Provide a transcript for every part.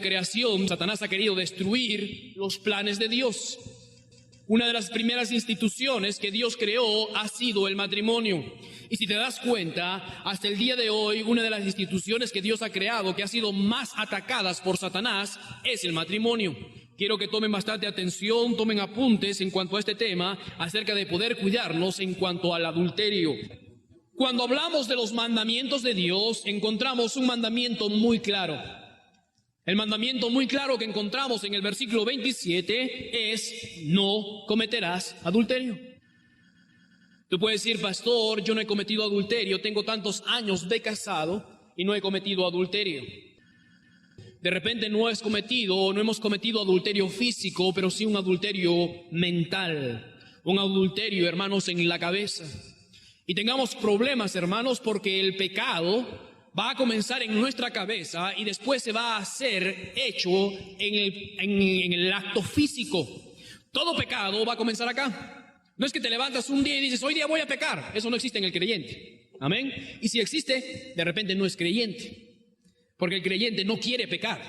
creación, Satanás ha querido destruir los planes de Dios. Una de las primeras instituciones que Dios creó ha sido el matrimonio. Y si te das cuenta, hasta el día de hoy, una de las instituciones que Dios ha creado que ha sido más atacadas por Satanás es el matrimonio. Quiero que tomen bastante atención, tomen apuntes en cuanto a este tema acerca de poder cuidarnos en cuanto al adulterio. Cuando hablamos de los mandamientos de Dios, encontramos un mandamiento muy claro. El mandamiento muy claro que encontramos en el versículo 27 es: no cometerás adulterio. Tú puedes decir: pastor, yo no he cometido adulterio, tengo tantos años de casado y no he cometido adulterio. De repente no hemos cometido adulterio físico, pero sí un adulterio mental, un adulterio, hermanos, en la cabeza. Y tengamos problemas, hermanos, porque el pecado va a comenzar en nuestra cabeza y después se va a hacer hecho en el acto físico. Todo pecado va a comenzar acá. No es que te levantas un día y dices: hoy día voy a pecar. Eso no existe en el creyente. Amén. Y si existe, de repente no es creyente. Porque el creyente no quiere pecar.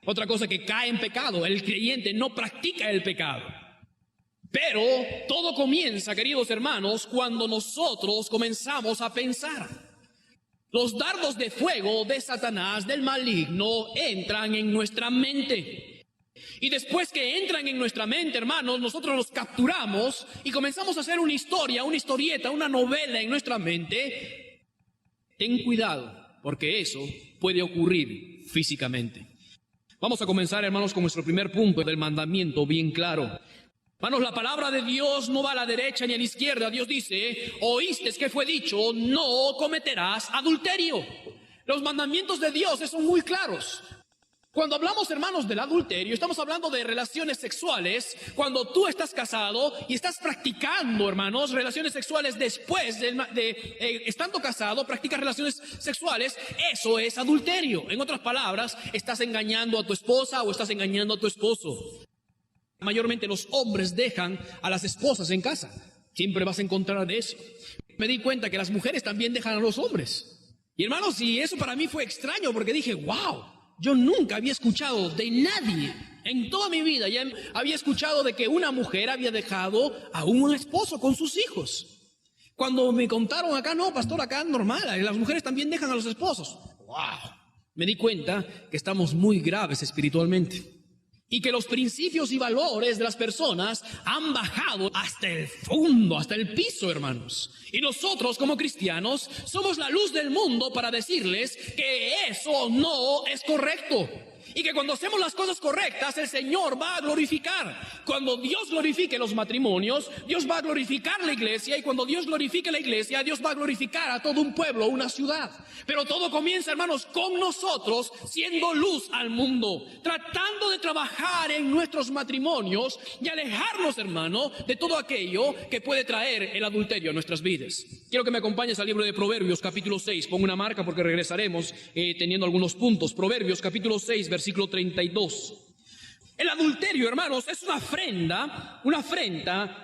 Otra cosa que cae en pecado: el creyente no practica el pecado. Pero todo comienza, queridos hermanos, cuando nosotros comenzamos a pensar. Los dardos de fuego de Satanás, del maligno, entran en nuestra mente. Y después que entran en nuestra mente, hermanos, nosotros los capturamos y comenzamos a hacer una historia, una historieta, una novela en nuestra mente. Ten cuidado, porque eso puede ocurrir físicamente. Vamos a comenzar, hermanos, con nuestro primer punto del mandamiento bien claro. Hermanos, la palabra de Dios no va a la derecha ni a la izquierda. Dios dice: oíste que fue dicho, no cometerás adulterio. Los mandamientos de Dios son muy claros. Cuando hablamos, hermanos, del adulterio, estamos hablando de relaciones sexuales. Cuando tú estás casado y estás practicando, hermanos, relaciones sexuales después estando casado, practicas relaciones sexuales, eso es adulterio. En otras palabras, estás engañando a tu esposa o estás engañando a tu esposo. Mayormente los hombres dejan a las esposas en casa. Siempre vas a encontrar de eso. Me di cuenta que las mujeres también dejan a los hombres. Y hermanos, y eso para mí fue extraño porque dije: wow, yo nunca había escuchado de nadie en toda mi vida. Ya había escuchado de que una mujer había dejado a un esposo con sus hijos. Cuando me contaron acá: no, pastor, acá normal, las mujeres también dejan a los esposos. Wow, me di cuenta que estamos muy graves espiritualmente. Y que los principios y valores de las personas han bajado hasta el fondo, hasta el piso, hermanos. Y nosotros como cristianos somos la luz del mundo para decirles que eso no es correcto. Y que cuando hacemos las cosas correctas, el Señor va a glorificar. Cuando Dios glorifique los matrimonios, Dios va a glorificar la iglesia. Y cuando Dios glorifique la iglesia, Dios va a glorificar a todo un pueblo, una ciudad. Pero todo comienza, hermanos, con nosotros siendo luz al mundo, tratando de trabajar en nuestros matrimonios y alejarnos, hermano, de todo aquello que puede traer el adulterio a nuestras vidas. Quiero que me acompañes al libro de Proverbios, capítulo 6. Pongo una marca porque regresaremos teniendo algunos puntos. Proverbios, capítulo 6, versículo 32. El adulterio, hermanos, es una afrenta,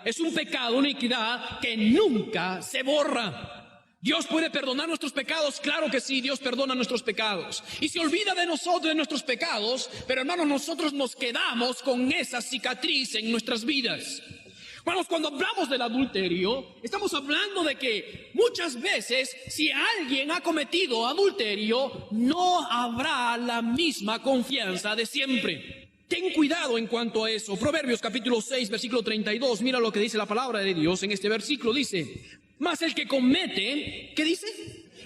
es un pecado, una iniquidad que nunca se borra. ¿Dios puede perdonar nuestros pecados? Claro que sí, Dios perdona nuestros pecados. Y se olvida de nosotros, de nuestros pecados, pero hermanos, nosotros nos quedamos con esa cicatriz en nuestras vidas. Hermanos, cuando hablamos del adulterio, estamos hablando de que muchas veces, si alguien ha cometido adulterio, no habrá la misma confianza de siempre. Ten cuidado en cuanto a eso. Proverbios capítulo 6, versículo 32, mira lo que dice la palabra de Dios en este versículo. Dice: mas el que comete, ¿qué dice?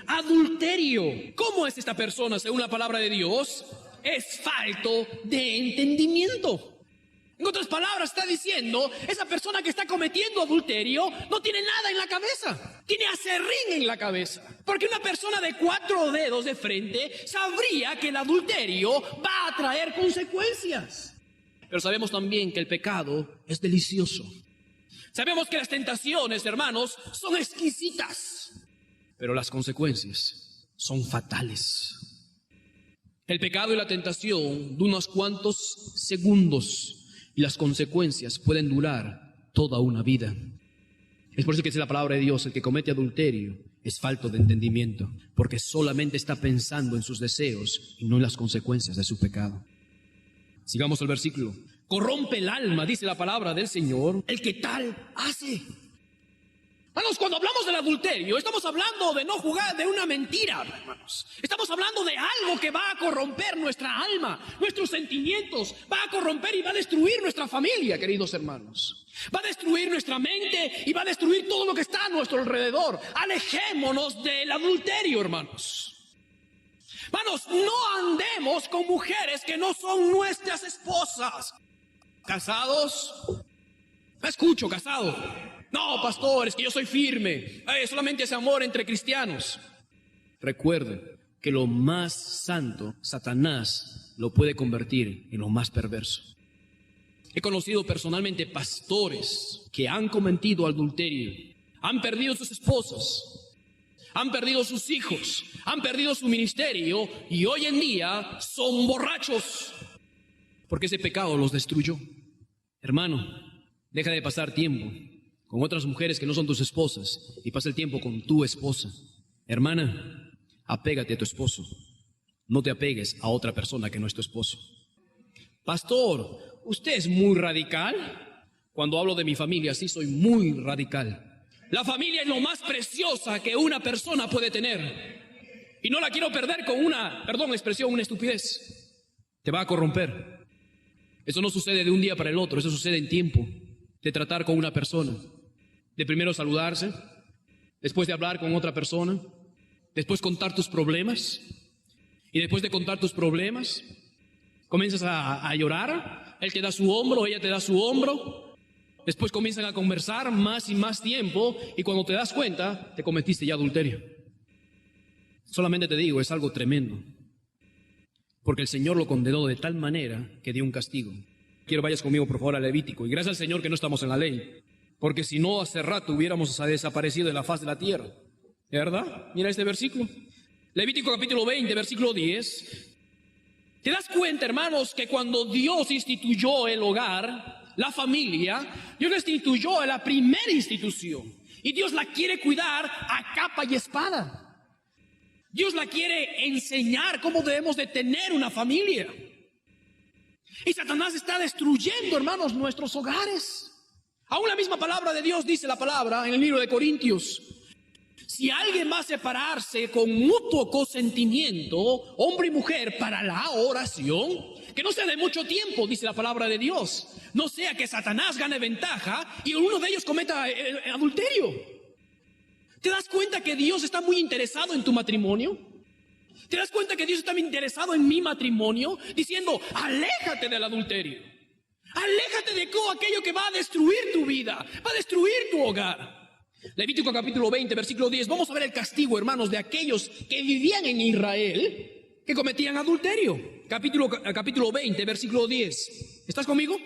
Adulterio. ¿Cómo es esta persona según la palabra de Dios? Es falto de entendimiento. En otras palabras, está diciendo, esa persona que está cometiendo adulterio no tiene nada en la cabeza, tiene aserrín en la cabeza. Porque una persona de 4 dedos de frente sabría que el adulterio va a traer consecuencias. Pero sabemos también que el pecado es delicioso. Sabemos que las tentaciones, hermanos, son exquisitas, pero las consecuencias son fatales. El pecado y la tentación de unos cuantos segundos, y las consecuencias pueden durar toda una vida. Es por eso que dice la palabra de Dios: el que comete adulterio es falto de entendimiento, porque solamente está pensando en sus deseos y no en las consecuencias de su pecado. Sigamos el versículo. Corrompe el alma, dice la palabra del Señor, el que tal hace. Hermanos, cuando hablamos del adulterio, estamos hablando de no jugar, de una mentira, hermanos. Estamos hablando de algo que va a corromper nuestra alma, nuestros sentimientos, va a corromper y va a destruir nuestra familia, queridos hermanos. Va a destruir nuestra mente y va a destruir todo lo que está a nuestro alrededor. Alejémonos del adulterio, hermanos. Hermanos, no andemos con mujeres que no son nuestras esposas. ¿Casados? Me escucho, casado. No, pastor, es que yo soy firme. Solamente es amor entre cristianos. Recuerden que lo más santo, Satanás lo puede convertir en lo más perverso. He conocido personalmente pastores que han cometido adulterio, han perdido sus esposas, han perdido sus hijos, han perdido su ministerio y hoy en día son borrachos porque ese pecado los destruyó. Hermano, deja de pasar tiempo con otras mujeres que no son tus esposas y pasa el tiempo con tu esposa. Hermana, apégate a tu esposo. No te apegues a otra persona que no es tu esposo. Pastor, ¿usted es muy radical? Cuando hablo de mi familia, sí soy muy radical. La familia es lo más preciosa que una persona puede tener. Y no la quiero perder con una estupidez. Te va a corromper. Eso no sucede de un día para el otro, eso sucede en tiempo de tratar con una persona. De primero saludarse, después de hablar con otra persona, después contar tus problemas. Y después de contar tus problemas, comienzas a llorar, él te da su hombro, ella te da su hombro, después comienzan a conversar más y más tiempo y cuando te das cuenta, te cometiste ya adulterio. Solamente te digo, es algo tremendo, porque el Señor lo condenó de tal manera que dio un castigo. Quiero vayas conmigo por favor a Levítico, y gracias al Señor que no estamos en la ley, porque si no hace rato hubiéramos desaparecido de la faz de la tierra. ¿De verdad? Mira este versículo. Levítico capítulo 20, versículo 10. ¿Te das cuenta, hermanos, que cuando Dios instituyó el hogar, la familia, Dios la instituyó en la primera institución y Dios la quiere cuidar a capa y espada? Dios la quiere enseñar cómo debemos de tener una familia. Y Satanás está destruyendo, hermanos, nuestros hogares. Aún la misma palabra de Dios dice la palabra en el libro de Corintios. Si alguien va a separarse con mutuo consentimiento, hombre y mujer, para la oración, que no sea de mucho tiempo, dice la palabra de Dios. No sea que Satanás gane ventaja y uno de ellos cometa adulterio. ¿Te das cuenta que Dios está muy interesado en tu matrimonio? ¿Te das cuenta que Dios está muy interesado en mi matrimonio? Diciendo, aléjate del adulterio. Aléjate de todo aquello que va a destruir tu vida, va a destruir tu hogar. Levítico capítulo 20, versículo 10. Vamos a ver el castigo, hermanos, de aquellos que vivían en Israel, que cometían adulterio. Capítulo 20, versículo 10. ¿Estás conmigo?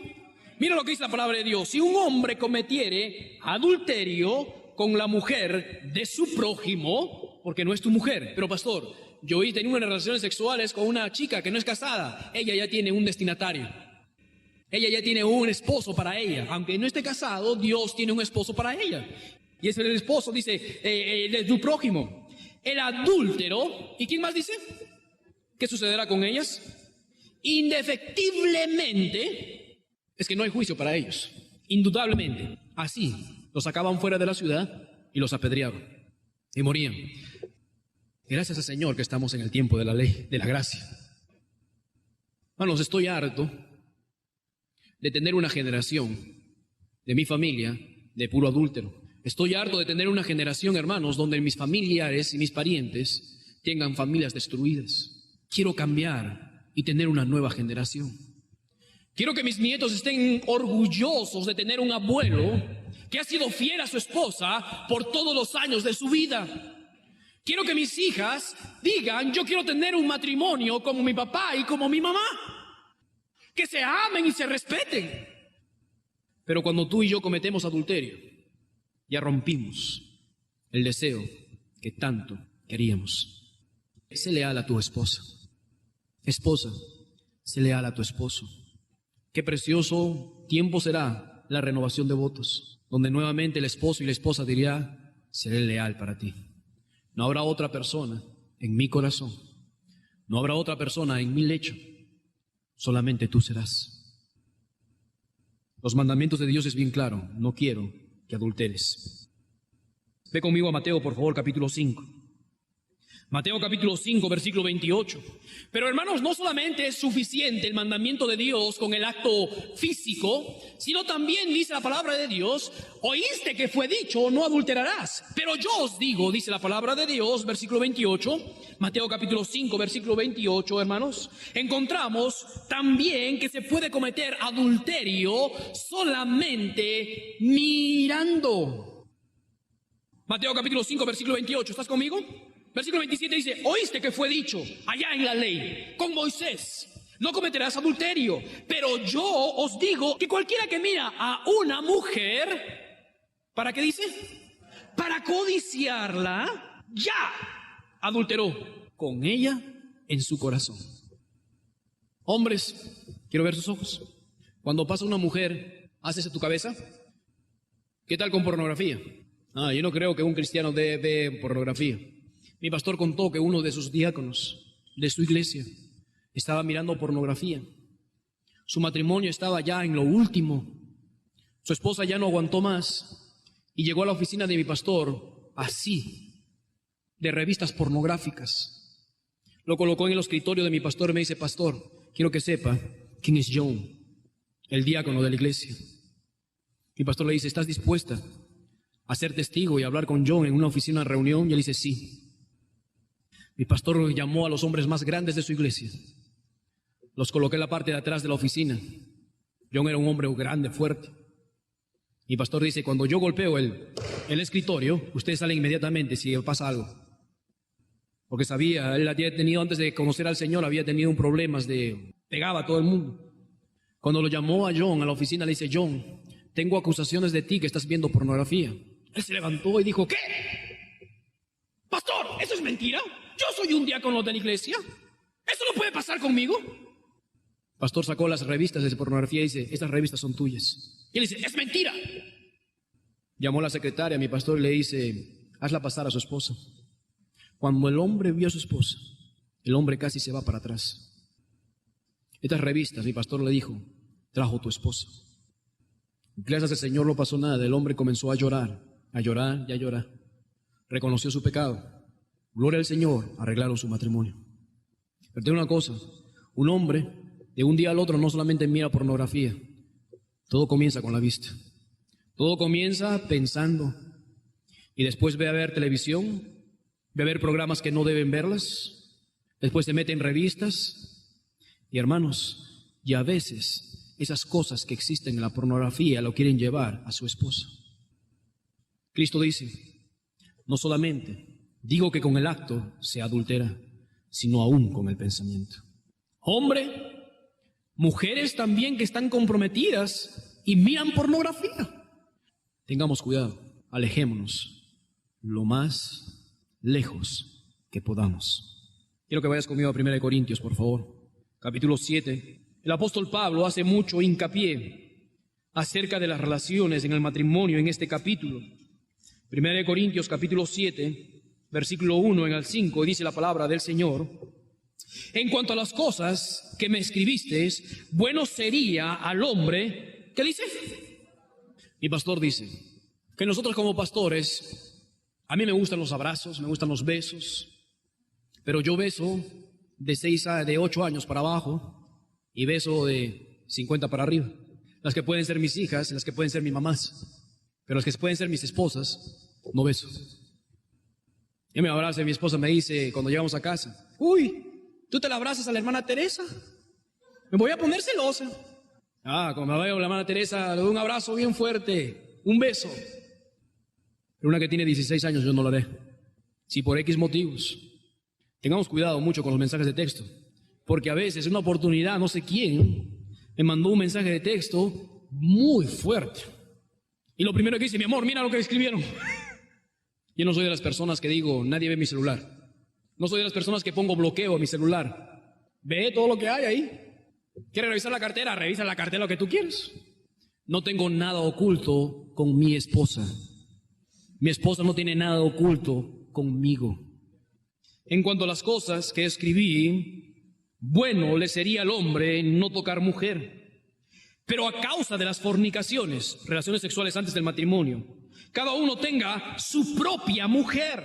Mira lo que dice la palabra de Dios. Si un hombre cometiere adulterio con la mujer de su prójimo, porque no es tu mujer, pero pastor, yo he tenido unas relaciones sexuales con una chica que no es casada, ella ya tiene un destinatario. Ella ya tiene un esposo para ella. Aunque no esté casado, Dios tiene un esposo para ella. Y es el esposo, dice, de tu prójimo. El adúltero, ¿y quién más dice? ¿Qué sucederá con ellas? Indefectiblemente, es que no hay juicio para ellos. Indudablemente, así los sacaban fuera de la ciudad y los apedreaban. Y morían. Gracias al Señor que estamos en el tiempo de la ley, de la gracia. Hermanos, estoy harto de tener una generación de mi familia de puro adúltero. Estoy harto de tener una generación, hermanos, donde mis familiares y mis parientes tengan familias destruidas. Quiero cambiar y tener una nueva generación. Quiero que mis nietos estén orgullosos de tener un abuelo que ha sido fiel a su esposa por todos los años de su vida. Quiero que mis hijas digan, yo quiero tener un matrimonio como mi papá y como mi mamá. Que se amen y se respeten. Pero cuando tú y yo cometemos adulterio, ya rompimos el deseo que tanto queríamos. Sé leal a tu esposa. Esposa, sé leal a tu esposo. Qué precioso tiempo será la renovación de votos, donde nuevamente el esposo y la esposa dirían, seré leal para ti. No habrá otra persona en mi corazón. No habrá otra persona en mi lecho. Solamente tú serás. Los mandamientos de Dios es bien claro. No quiero que adulteres. Ve conmigo a Mateo, por favor, capítulo 5. Mateo capítulo 5, versículo 28. Pero hermanos, no solamente es suficiente el mandamiento de Dios con el acto físico, sino también dice la palabra de Dios, oíste que fue dicho, no adulterarás. Pero yo os digo, dice la palabra de Dios, versículo 28, Mateo capítulo 5, versículo 28, hermanos, encontramos también que se puede cometer adulterio solamente mirando. Mateo capítulo 5, versículo 28, ¿estás conmigo? Versículo 27 dice, oíste que fue dicho allá en la ley, con Moisés, no cometerás adulterio. Pero yo os digo que cualquiera que mira a una mujer, ¿para qué dice? Para codiciarla, ya adulteró con ella en su corazón. Hombres, quiero ver sus ojos. Cuando pasa una mujer, ¿haces tu cabeza? ¿Qué tal con pornografía? Yo no creo que un cristiano ve pornografía. Mi pastor contó que uno de sus diáconos de su iglesia estaba mirando pornografía. Su matrimonio estaba ya en lo último. Su esposa ya no aguantó más y llegó a la oficina de mi pastor así, de revistas pornográficas. Lo colocó en el escritorio de mi pastor y me dice, pastor, quiero que sepa quién es John, el diácono de la iglesia. Mi pastor le dice, ¿estás dispuesta a ser testigo y hablar con John en una oficina de reunión? Y él dice, sí. Mi pastor llamó a los hombres más grandes de su iglesia. Los coloqué en la parte de atrás de la oficina. John era un hombre grande, fuerte. Mi pastor dice, cuando yo golpeo el escritorio, ustedes salen inmediatamente si pasa algo. Porque sabía, él había tenido, antes de conocer al Señor, había tenido un problema pegaba a todo el mundo. Cuando lo llamó a John a la oficina, le dice, John, tengo acusaciones de ti que estás viendo pornografía. Él se levantó y dijo, ¿qué? Pastor, ¿eso es mentira? Yo soy un diácono de la iglesia. ¿Eso no puede pasar conmigo? El pastor sacó las revistas de pornografía y dice, estas revistas son tuyas. Y él dice, es mentira. Llamó a la secretaria, mi pastor, y le dice, hazla pasar a su esposa. Cuando el hombre vio a su esposa, el hombre casi se va para atrás. Estas revistas, mi pastor le dijo, trajo tu esposa. Gracias al Señor no pasó nada. El hombre comenzó a llorar y a llorar. Reconoció su pecado. Gloria al Señor, arreglaron su matrimonio. Pero tengo una cosa, un hombre de un día al otro no solamente mira pornografía, todo comienza con la vista. Todo comienza pensando y después ve a ver televisión, ve a ver programas que no deben verlas, después se mete en revistas y hermanos, y a veces esas cosas que existen en la pornografía lo quieren llevar a su esposa. Cristo dice, no solamente digo que con el acto se adultera, sino aún con el pensamiento. Hombre, mujeres también que están comprometidas y miran pornografía. Tengamos cuidado, alejémonos lo más lejos que podamos. Quiero que vayas conmigo a 1 Corintios, por favor, capítulo 7. El apóstol Pablo hace mucho hincapié acerca de las relaciones en el matrimonio en este capítulo. 1 Corintios, capítulo 7. Versículo 1 en el 5, dice la palabra del Señor, en cuanto a las cosas que me escribisteis, bueno sería al hombre, ¿qué dice? Mi pastor dice, que nosotros como pastores, a mí me gustan los abrazos, me gustan los besos, pero yo beso de 8 años para abajo y beso de 50 para arriba. Las que pueden ser mis hijas, las que pueden ser mis mamás, pero las que pueden ser mis esposas, no beso. Yo me abrazo y mi esposa me dice cuando llegamos a casa, uy, ¿tú te la abrazas a la hermana Teresa? Me voy a poner celosa. Como me veo a la hermana Teresa, le doy un abrazo bien fuerte, un beso. Pero una que tiene 16 años yo no lo haré. Si por X motivos. Tengamos cuidado mucho con los mensajes de texto, porque a veces una oportunidad, no sé quién, me mandó un mensaje de texto muy fuerte. Y lo primero que dice, mi amor, mira lo que escribieron. Yo no soy de las personas que digo, nadie ve mi celular. No soy de las personas que pongo bloqueo a mi celular. Ve todo lo que hay ahí. ¿Quieres revisar la cartera? Revisa la cartera lo que tú quieres. No tengo nada oculto con mi esposa. Mi esposa no tiene nada oculto conmigo. En cuanto a las cosas que escribí, bueno le sería al hombre no tocar mujer. Pero a causa de las fornicaciones, relaciones sexuales antes del matrimonio, cada uno tenga su propia mujer,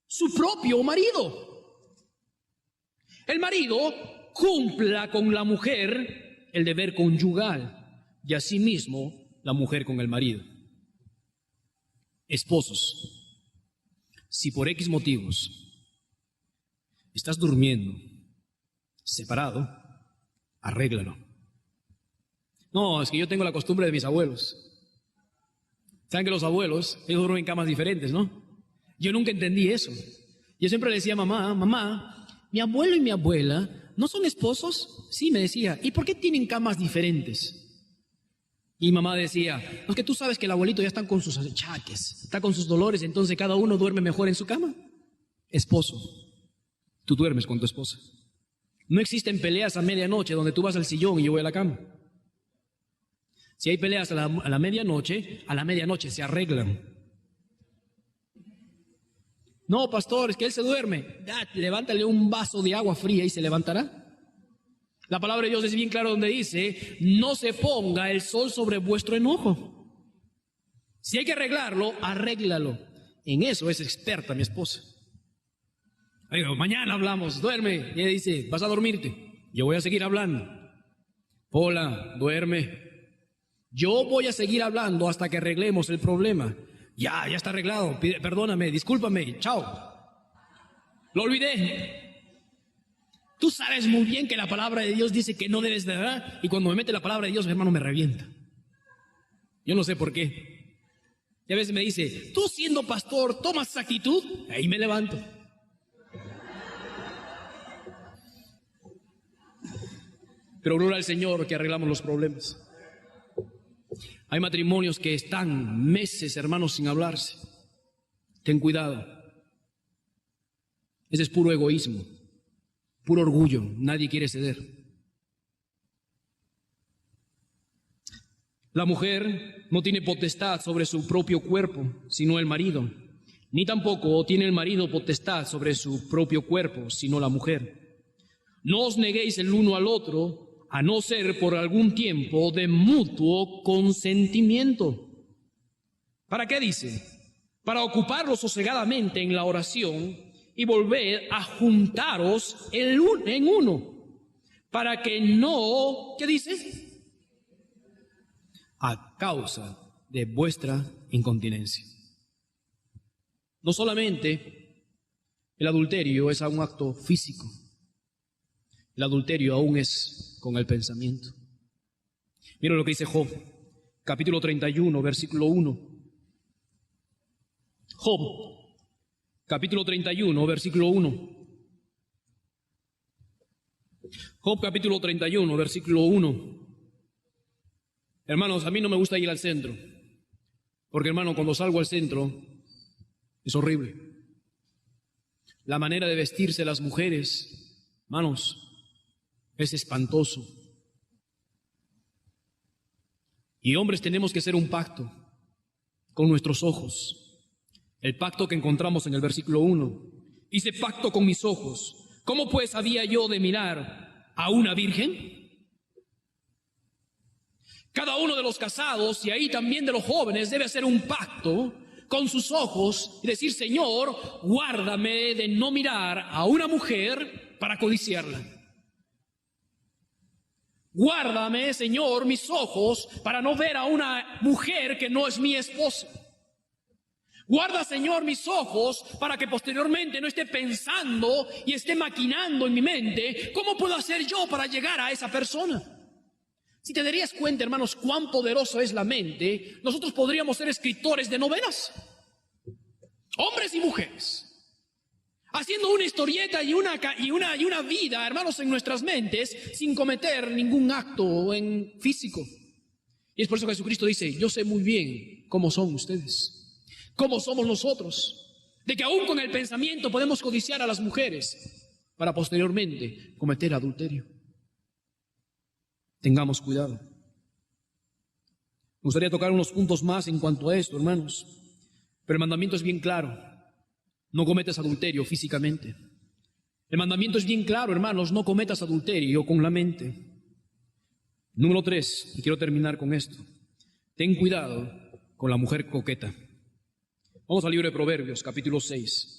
su propio marido. El marido cumpla con la mujer el deber conyugal y asimismo la mujer con el marido. Esposos, si por X motivos estás durmiendo separado, arréglalo. No, es que yo tengo la costumbre de mis abuelos. Saben que los abuelos, ellos duermen en camas diferentes, ¿no? Yo nunca entendí eso. Yo siempre le decía a mamá, mamá, mi abuelo y mi abuela, ¿no son esposos? Sí, me decía, ¿y por qué tienen camas diferentes? Y mamá decía, pues que tú sabes que el abuelito ya está con sus achaques, está con sus dolores, entonces cada uno duerme mejor en su cama. Esposo, tú duermes con tu esposa. No existen peleas a medianoche donde tú vas al sillón y yo voy a la cama. Si hay peleas a la medianoche se arreglan. No, pastor, es que él se duerme. Levántale un vaso de agua fría y se levantará. La palabra de Dios es bien clara donde dice, no se ponga el sol sobre vuestro enojo. Si hay que arreglarlo, arréglalo. En eso es experta mi esposa. Digo, mañana hablamos, duerme. Y ella dice, ¿vas a dormirte? Yo voy a seguir hablando. Hola, duerme. Yo voy a seguir hablando hasta que arreglemos el problema. Ya está arreglado. Perdóname, discúlpame, chao. Lo olvidé. Tú sabes muy bien que la palabra de Dios dice que no debes de dar, y cuando me mete la palabra de Dios, mi hermano me revienta. Yo no sé por qué. Y a veces me dice, tú siendo pastor, ¿tomas esa actitud? Ahí me levanto. Pero gloria al Señor que arreglamos los problemas. Hay matrimonios que están meses, hermanos, sin hablarse. Ten cuidado. Ese es puro egoísmo, puro orgullo. Nadie quiere ceder. La mujer no tiene potestad sobre su propio cuerpo, sino el marido. Ni tampoco tiene el marido potestad sobre su propio cuerpo, sino la mujer. No os neguéis el uno al otro, a no ser por algún tiempo de mutuo consentimiento. ¿Para qué dice? Para ocuparlos sosegadamente en la oración y volver a juntaros en uno, para que no, ¿qué dice? A causa de vuestra incontinencia. No solamente el adulterio es un acto físico, el adulterio aún es con el pensamiento. Mira lo que dice Job, capítulo 31, versículo 1. Job, capítulo 31, versículo 1. Job, capítulo 31, versículo 1. Hermanos, a mí no me gusta ir al centro, porque hermano, cuando salgo al centro es horrible. La manera de vestirse las mujeres, hermanos, es espantoso. Y hombres tenemos que hacer un pacto con nuestros ojos. El pacto que encontramos en el versículo 1. Hice pacto con mis ojos. ¿Cómo pues había yo de mirar a una virgen? Cada uno de los casados y ahí también de los jóvenes debe hacer un pacto con sus ojos y decir, Señor, guárdame de no mirar a una mujer para codiciarla. Guárdame, Señor, mis ojos para no ver a una mujer que no es mi esposa. Guarda, Señor, mis ojos para que posteriormente no esté pensando y esté maquinando en mi mente cómo puedo hacer yo para llegar a esa persona. Si te darías cuenta, hermanos, cuán poderoso es la mente, nosotros podríamos ser escritores de novelas, hombres y mujeres, haciendo una historieta y una vida, hermanos, en nuestras mentes, sin cometer ningún acto en físico. Y es por eso que Jesucristo dice, yo sé muy bien cómo son ustedes, cómo somos nosotros, de que aún con el pensamiento podemos codiciar a las mujeres para posteriormente cometer adulterio. Tengamos cuidado. Me gustaría tocar unos puntos más en cuanto a esto, hermanos, pero el mandamiento es bien claro. No cometas adulterio físicamente. El mandamiento es bien claro, hermanos, no cometas adulterio con la mente. Número 3, y quiero terminar con esto. Ten cuidado con la mujer coqueta. Vamos al libro de Proverbios, capítulo 6.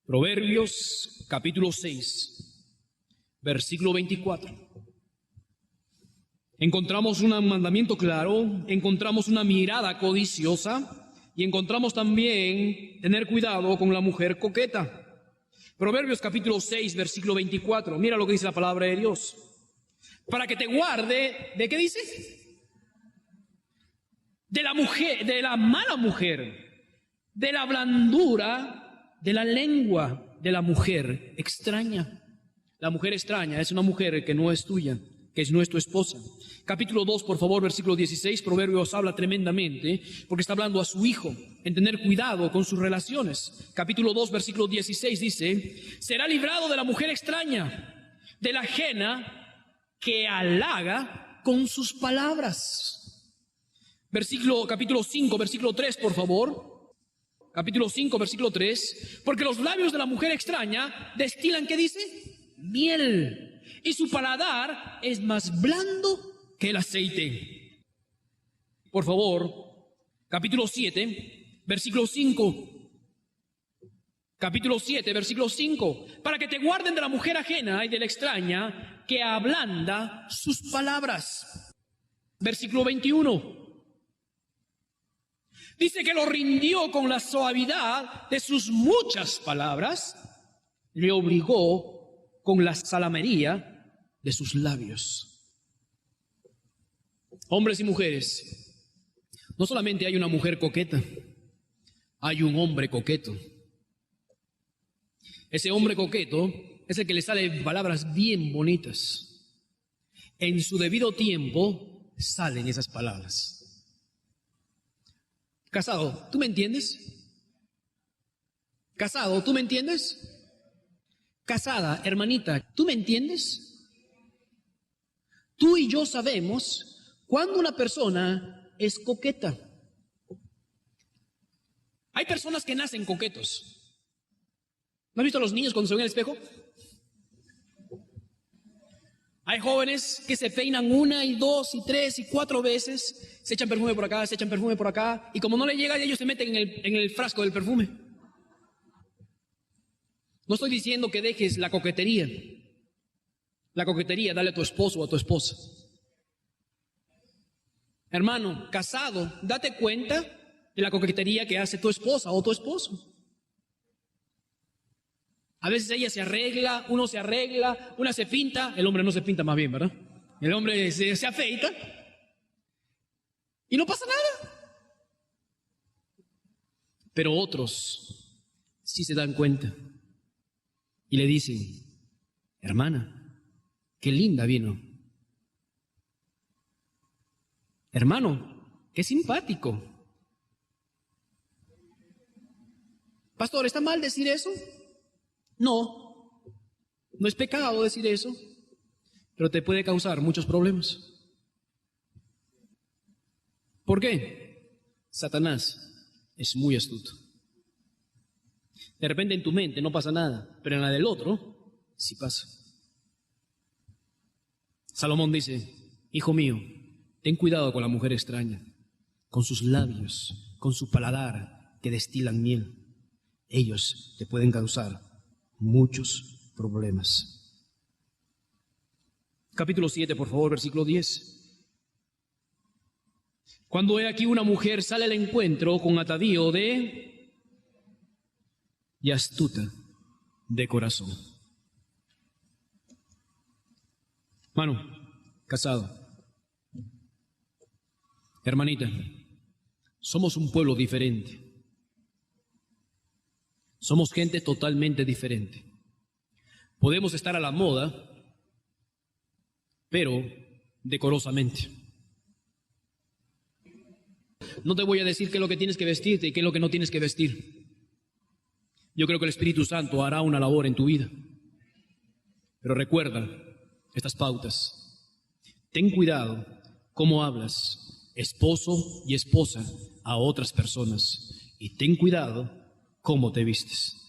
Proverbios, capítulo 6, versículo 24. Encontramos un mandamiento claro, encontramos una mirada codiciosa y encontramos también tener cuidado con la mujer coqueta. Proverbios capítulo 6, versículo 24. Mira lo que dice la palabra de Dios. Para que te guarde, ¿de qué dice? De la mujer, de la mala mujer, de la blandura, de la lengua de la mujer extraña. La mujer extraña es una mujer que no es tuya, que no es tu esposa. Capítulo 2, por favor, versículo 16, Proverbios habla tremendamente, porque está hablando a su hijo, en tener cuidado con sus relaciones. Capítulo 2, versículo 16 dice, será librado de la mujer extraña, de la ajena que halaga con sus palabras. Capítulo 5, versículo 3, por favor. Capítulo 5, versículo 3, porque los labios de la mujer extraña destilan, ¿qué dice? Miel, y su paladar es más blando que el aceite. Por favor, capítulo 7, versículo 5. Capítulo 7, versículo 5. Para que te guarden de la mujer ajena y de la extraña que ablanda sus palabras. Versículo 21. Dice que lo rindió con la suavidad de sus muchas palabras, le obligó con la salamería de sus labios. Hombres y mujeres, no solamente hay una mujer coqueta, hay un hombre coqueto. Ese hombre coqueto es el que le sale palabras bien bonitas. En su debido tiempo salen esas palabras. Casado, ¿tú me entiendes? Casado, ¿tú me entiendes? Casada, hermanita, ¿tú me entiendes? Tú y yo sabemos cuando una persona es coqueta. Hay personas que nacen coquetos. ¿No has visto a los niños cuando se ven en el espejo? Hay jóvenes que se peinan 1 y 2 y 3 y 4 veces, se echan perfume por acá, se echan perfume por acá, y como no le llega, ellos se meten en el frasco del perfume. No estoy diciendo que dejes la coquetería. La coquetería, dale a tu esposo o a tu esposa. Hermano, casado, date cuenta de la coquetería que hace tu esposa o tu esposo. A veces ella se arregla, uno se arregla, una se pinta, el hombre no se pinta más bien, ¿verdad? El hombre se afeita y no pasa nada. Pero otros sí se dan cuenta y le dicen, hermana, qué linda vino. Hermano, qué simpático. Pastor, ¿está mal decir eso? No, no es pecado decir eso, pero te puede causar muchos problemas. ¿Por qué? Satanás es muy astuto. De repente en tu mente no pasa nada, pero en la del otro sí pasa. Salomón dice, hijo mío, ten cuidado con la mujer extraña, con sus labios, con su paladar que destilan miel. Ellos te pueden causar muchos problemas. Capítulo 7, por favor, versículo 10. Cuando he aquí una mujer sale al encuentro con atavío y astuta de corazón. Mano, casado, hermanita, somos un pueblo diferente. Somos gente totalmente diferente. Podemos estar a la moda, pero decorosamente. No te voy a decir qué es lo que tienes que vestirte y qué es lo que no tienes que vestir. Yo creo que el Espíritu Santo hará una labor en tu vida. Pero recuerda estas pautas. Ten cuidado cómo hablas, esposo y esposa, a otras personas. Y ten cuidado cómo te vistes.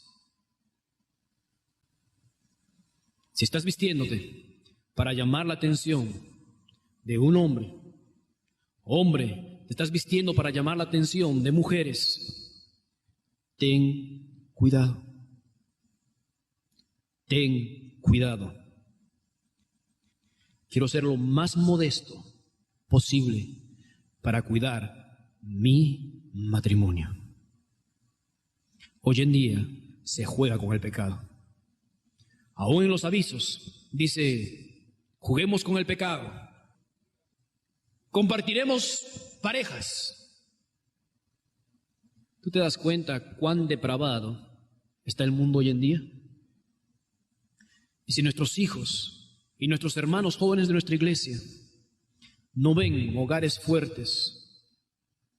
Si estás vistiéndote para llamar la atención de un hombre, te estás vistiendo para llamar la atención de mujeres, ten cuidado. Ten cuidado. Quiero ser lo más modesto posible para cuidar mi matrimonio. Hoy en día se juega con el pecado. Aún en los avisos dice, juguemos con el pecado. Compartiremos parejas. ¿Tú te das cuenta cuán depravado está el mundo hoy en día? Y si nuestros hijos y nuestros hermanos jóvenes de nuestra iglesia no ven hogares fuertes,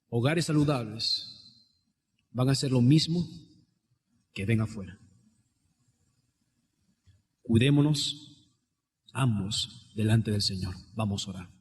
hogares saludables, van a hacer lo mismo que ven afuera. Cuidémonos ambos delante del Señor. Vamos a orar.